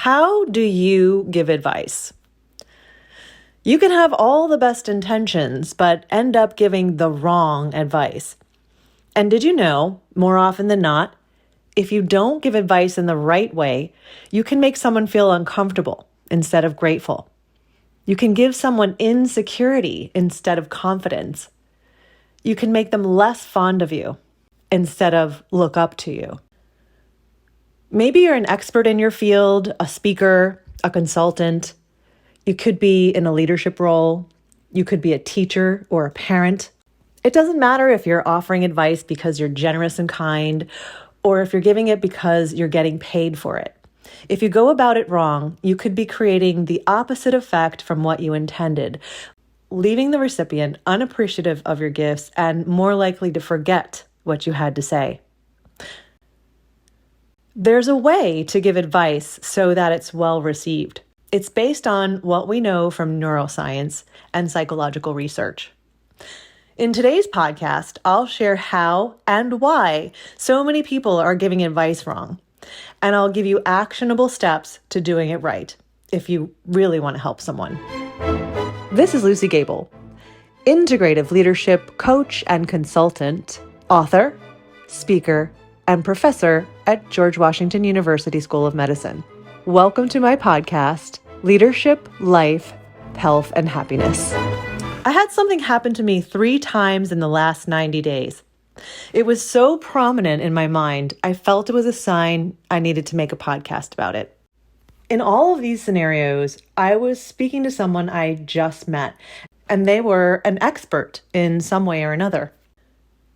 How do you give advice? You can have all the best intentions, but end up giving the wrong advice. And did you know, more often than not, if you don't give advice in the right way, you can make someone feel uncomfortable instead of grateful. You can give someone insecurity instead of confidence. You can make them less fond of you instead of look up to you. Maybe you're an expert in your field, a speaker, a consultant. You could be in a leadership role. You could be a teacher or a parent. It doesn't matter if you're offering advice because you're generous and kind, or if you're giving it because you're getting paid for it. If you go about it wrong, you could be creating the opposite effect from what you intended, leaving the recipient unappreciative of your gifts and more likely to forget what you had to say. There's a way to give advice so that it's well received. It's based on what we know from neuroscience and psychological research. In today's podcast, I'll share how and why so many people are giving advice wrong. And I'll give you actionable steps to doing it right if you really want to help someone. This is Luci Gabel, integrative leadership coach and consultant, author, speaker, and professor at George Washington University School of Medicine. Welcome to my podcast, Leadership, Life, Health, and Happiness. I had something happen to me 3 times in the last 90 days. It was so prominent in my mind, I felt it was a sign I needed to make a podcast about it. In all of these scenarios, I was speaking to someone I just met, and they were an expert in some way or another.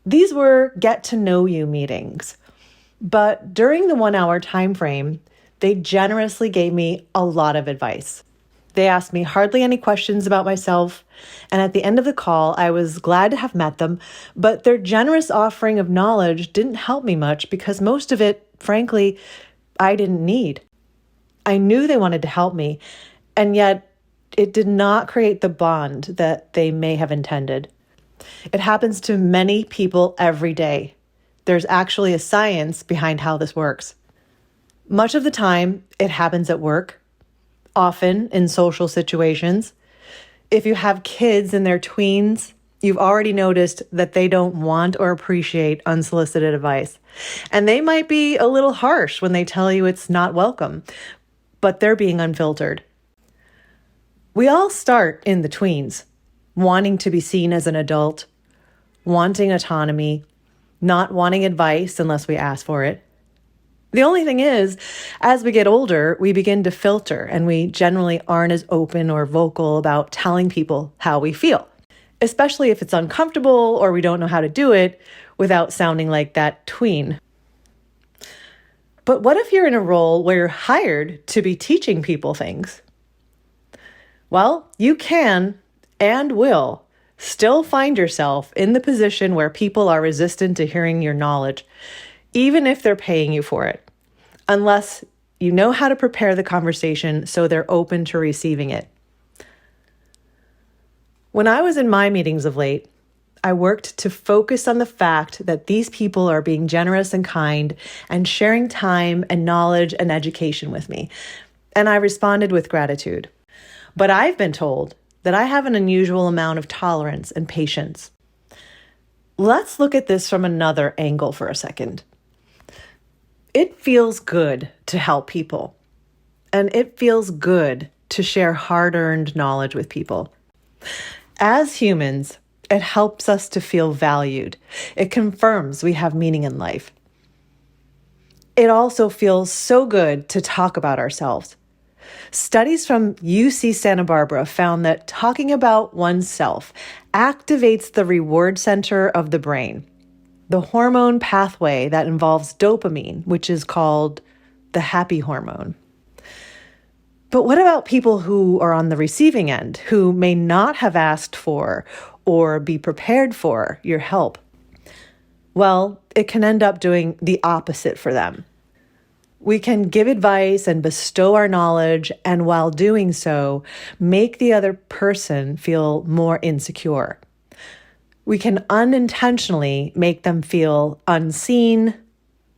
These were get-to-know-you meetings. But during the 1-hour time frame, they generously gave me a lot of advice. They asked me hardly any questions about myself, and at the end of the call, I was glad to have met them, but their generous offering of knowledge didn't help me much because most of it, frankly, I didn't need. I knew they wanted to help me, and yet it did not create the bond that they may have intended. It happens to many people every day. There's actually a science behind how this works. Much of the time, it happens at work, often in social situations. If you have kids in their tweens, you've already noticed that they don't want or appreciate unsolicited advice. And they might be a little harsh when they tell you it's not welcome, but they're being unfiltered. We all start in the tweens, wanting to be seen as an adult, wanting autonomy, not wanting advice unless we ask for it. The only thing is, as we get older, we begin to filter and we generally aren't as open or vocal about telling people how we feel, especially if it's uncomfortable or we don't know how to do it without sounding like that tween. But what if you're in a role where you're hired to be teaching people things? Well, you can and will still find yourself in the position where people are resistant to hearing your knowledge, even if they're paying you for it, unless you know how to prepare the conversation so they're open to receiving it. When I was in my meetings of late, I worked to focus on the fact that these people are being generous and kind and sharing time and knowledge and education with me, and I responded with gratitude. But I've been told that I have an unusual amount of tolerance and patience. Let's look at this from another angle for a second. It feels good to help people, and it feels good to share hard-earned knowledge with people. As humans, it helps us to feel valued. It confirms we have meaning in life. It also feels so good to talk about ourselves. Studies from UC Santa Barbara found that talking about oneself activates the reward center of the brain, the hormone pathway that involves dopamine, which is called the happy hormone. But what about people who are on the receiving end, who may not have asked for or be prepared for your help? Well, it can end up doing the opposite for them. We can give advice and bestow our knowledge, and while doing so, make the other person feel more insecure. We can unintentionally make them feel unseen,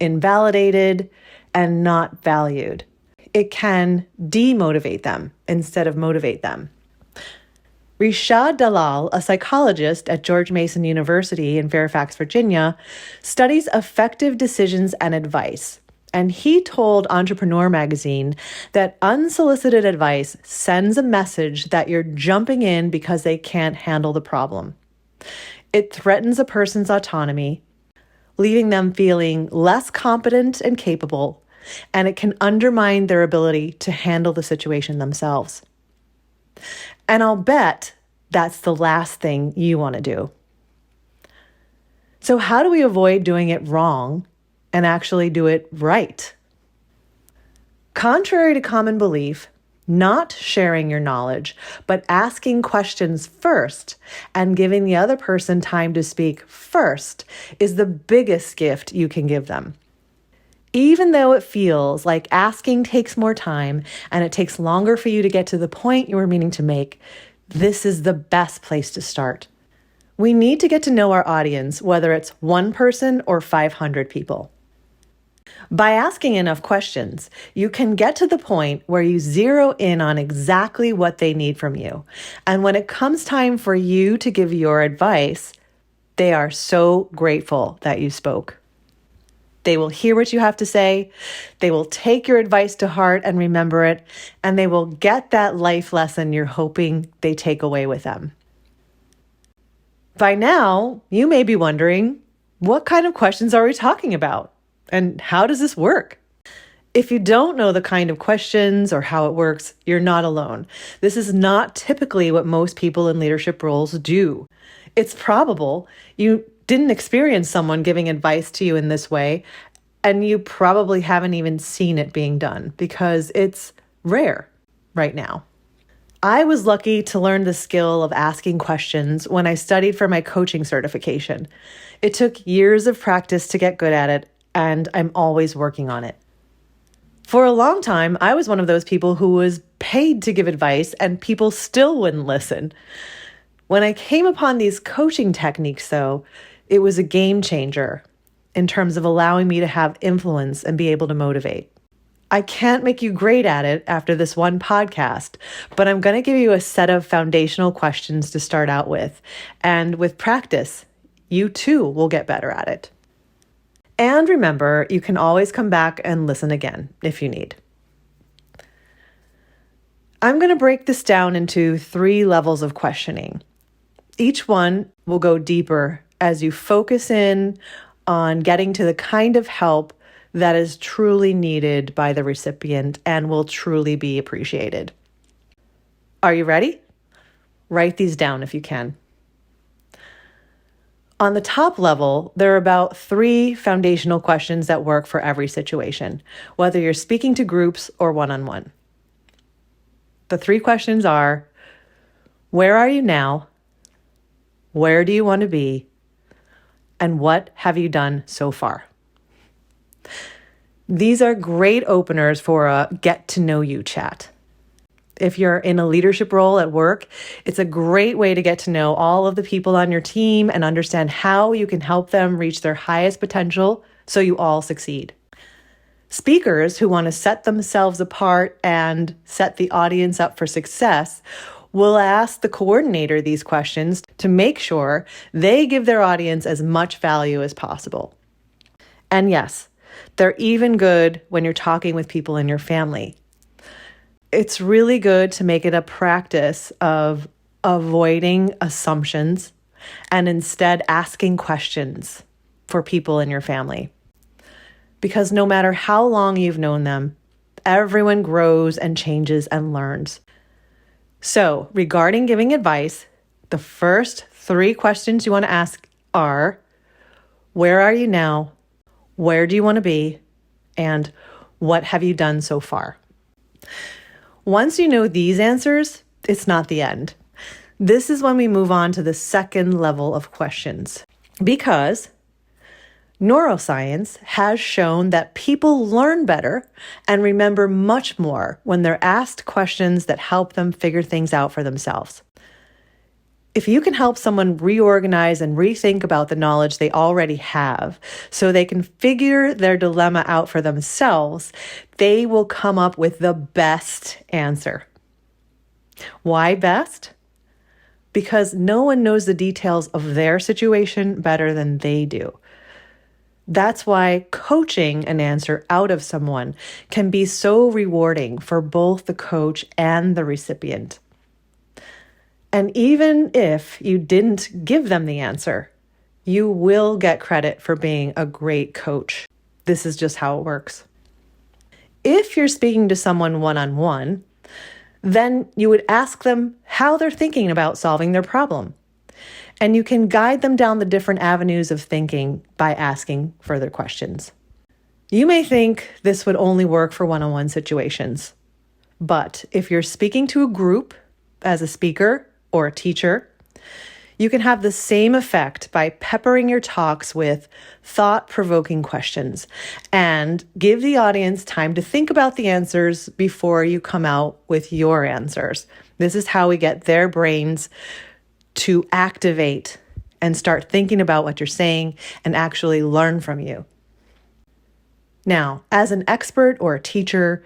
invalidated, and not valued. it can demotivate them instead of motivate them. Rishad Dalal, a psychologist at George Mason University in Fairfax, Virginia, studies effective decisions and advice. And he told Entrepreneur Magazine that unsolicited advice sends a message that you're jumping in because they can't handle the problem. It threatens a person's autonomy, leaving them feeling less competent and capable, and it can undermine their ability to handle the situation themselves. And I'll bet that's the last thing you want to do. So how do we avoid doing it wrong and actually do it right? Contrary to common belief, not sharing your knowledge, but asking questions first and giving the other person time to speak first is the biggest gift you can give them. Even though it feels like asking takes more time and it takes longer for you to get to the point you were meaning to make, this is the best place to start. We need to get to know our audience, whether it's one person or 500 people. By asking enough questions, you can get to the point where you zero in on exactly what they need from you. And when it comes time for you to give your advice, they are so grateful that you spoke. They will hear what you have to say, they will take your advice to heart and remember it, and they will get that life lesson you're hoping they take away with them. By now, you may be wondering, what kind of questions are we talking about? And how does this work? If you don't know the kind of questions or how it works, you're not alone. This is not typically what most people in leadership roles do. It's probable you didn't experience someone giving advice to you in this way, and you probably haven't even seen it being done because it's rare right now. I was lucky to learn the skill of asking questions when I studied for my coaching certification. It took years of practice to get good at it, and I'm always working on it. For a long time, I was one of those people who was paid to give advice and people still wouldn't listen. When I came upon these coaching techniques, though, it was a game changer in terms of allowing me to have influence and be able to motivate. I can't make you great at it after this one podcast, but I'm going to give you a set of foundational questions to start out with. And with practice, you too will get better at it. And remember, you can always come back and listen again if you need. I'm going to break this down into 3 levels of questioning. Each one will go deeper as you focus in on getting to the kind of help that is truly needed by the recipient and will truly be appreciated. Are you ready? Write these down if you can. On the top level, there are about 3 foundational questions that work for every situation, whether you're speaking to groups or one-on-one. The 3 questions are, where are you now? Where do you want to be? And what have you done so far? These are great openers for a get-to-know-you chat. If you're in a leadership role at work, it's a great way to get to know all of the people on your team and understand how you can help them reach their highest potential so you all succeed. Speakers who want to set themselves apart and set the audience up for success will ask the coordinator these questions to make sure they give their audience as much value as possible. And yes, they're even good when you're talking with people in your family. It's really good to make it a practice of avoiding assumptions and instead asking questions for people in your family. Because no matter how long you've known them, everyone grows and changes and learns. So, regarding giving advice, the first 3 questions you want to ask are, where are you now? Where do you want to be? And what have you done so far? Once you know these answers, it's not the end. This is when we move on to the second level of questions. Because neuroscience has shown that people learn better and remember much more when they're asked questions that help them figure things out for themselves. If you can help someone reorganize and rethink about the knowledge they already have so they can figure their dilemma out for themselves, they will come up with the best answer. Why best? Because no one knows the details of their situation better than they do. That's why coaching an answer out of someone can be so rewarding for both the coach and the recipient. And even if you didn't give them the answer, you will get credit for being a great coach. This is just how it works. If you're speaking to someone one-on-one, then you would ask them how they're thinking about solving their problem. And you can guide them down the different avenues of thinking by asking further questions. You may think this would only work for one-on-one situations, but if you're speaking to a group as a speaker or a teacher, you can have the same effect by peppering your talks with thought-provoking questions and give the audience time to think about the answers before you come out with your answers. This is how we get their brains to activate and start thinking about what you're saying and actually learn from you. Now, as an expert or a teacher,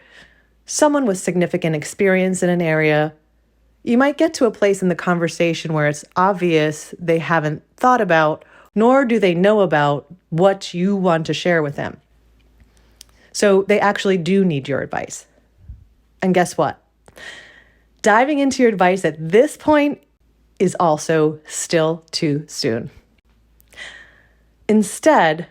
someone with significant experience in an area, you might get to a place in the conversation where it's obvious they haven't thought about, nor do they know about what you want to share with them. So they actually do need your advice. And guess what? Diving into your advice at this point is also still too soon. Instead,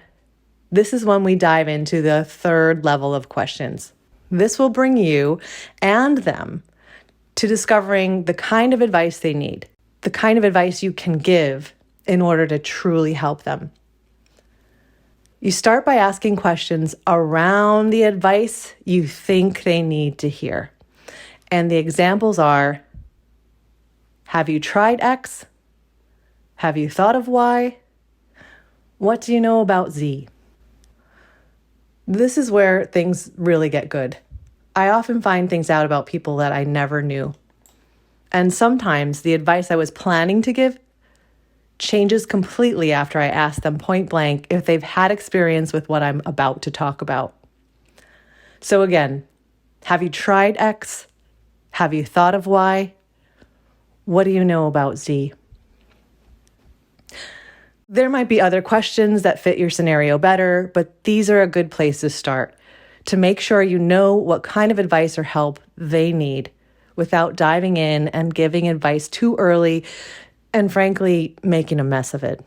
this is when we dive into the third level of questions. This will bring you and them to discovering the kind of advice they need, the kind of advice you can give in order to truly help them. You start by asking questions around the advice you think they need to hear. And the examples are, have you tried X? Have you thought of Y? What do you know about Z? This is where things really get good. I often find things out about people that I never knew. And sometimes the advice I was planning to give changes completely after I ask them point blank if they've had experience with what I'm about to talk about. So again, have you tried X? Have you thought of Y? What do you know about Z? There might be other questions that fit your scenario better, but these are a good place to start to make sure you know what kind of advice or help they need without diving in and giving advice too early and frankly, making a mess of it.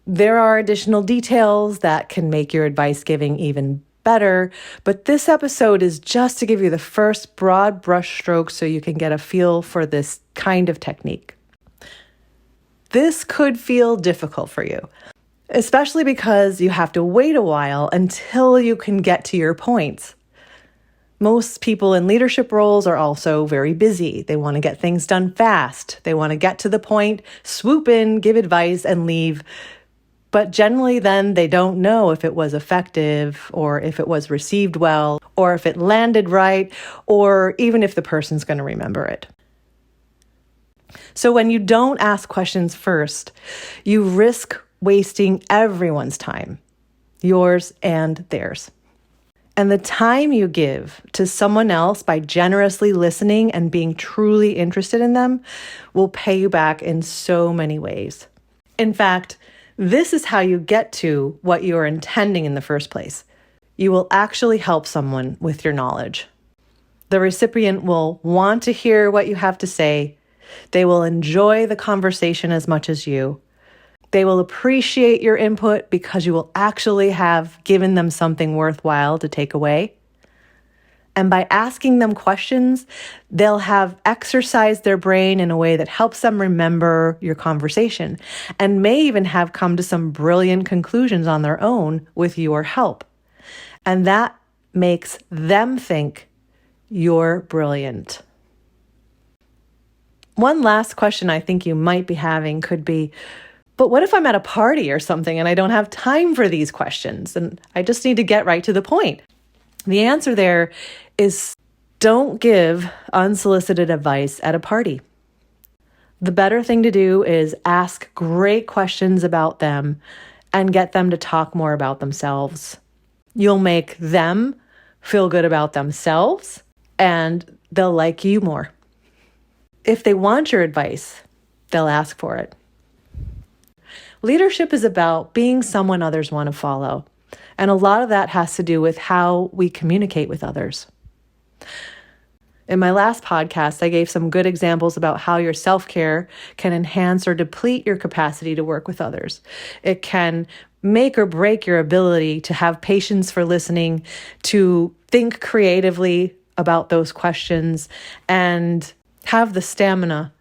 There are additional details that can make your advice giving even better, but this episode is just to give you the first broad brush strokes so you can get a feel for this kind of technique. This could feel difficult for you, especially because you have to wait a while until you can get to your points. Most people in leadership roles are also very busy. They want to get things done fast. They want to get to the point, swoop in, give advice, and leave. But generally then they don't know if it was effective or if it was received well or if it landed right or even if the person's going to remember it. So when you don't ask questions first, you risk wasting everyone's time, yours and theirs. And the time you give to someone else by generously listening and being truly interested in them will pay you back in so many ways. In fact, this is how you get to what you are intending in the first place. You will actually help someone with your knowledge. The recipient will want to hear what you have to say. They will enjoy the conversation as much as you. They will appreciate your input because you will actually have given them something worthwhile to take away. And by asking them questions, they'll have exercised their brain in a way that helps them remember your conversation and may even have come to some brilliant conclusions on their own with your help. And that makes them think you're brilliant. One last question I think you might be having could be, but what if I'm at a party or something and I don't have time for these questions and I just need to get right to the point? The answer there is don't give unsolicited advice at a party. The better thing to do is ask great questions about them and get them to talk more about themselves. You'll make them feel good about themselves and they'll like you more. If they want your advice, they'll ask for it. Leadership is about being someone others want to follow. And a lot of that has to do with how we communicate with others. In my last podcast, I gave some good examples about how your self-care can enhance or deplete your capacity to work with others. It can make or break your ability to have patience for listening, to think creatively about those questions, and have the stamina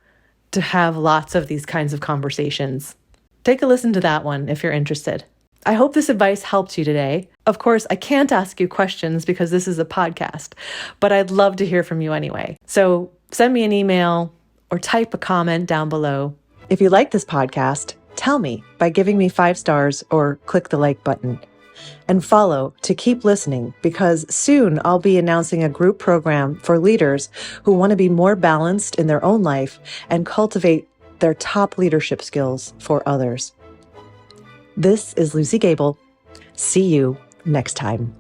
to have lots of these kinds of conversations. Take a listen to that one if you're interested. I hope this advice helped you today. Of course, I can't ask you questions because this is a podcast, but I'd love to hear from you anyway. So send me an email or type a comment down below. If you like this podcast, tell me by giving me 5 stars or click the like button. And follow to keep listening, because soon I'll be announcing a group program for leaders who want to be more balanced in their own life and cultivate their top leadership skills for others. This is Luci Gabel. See you next time.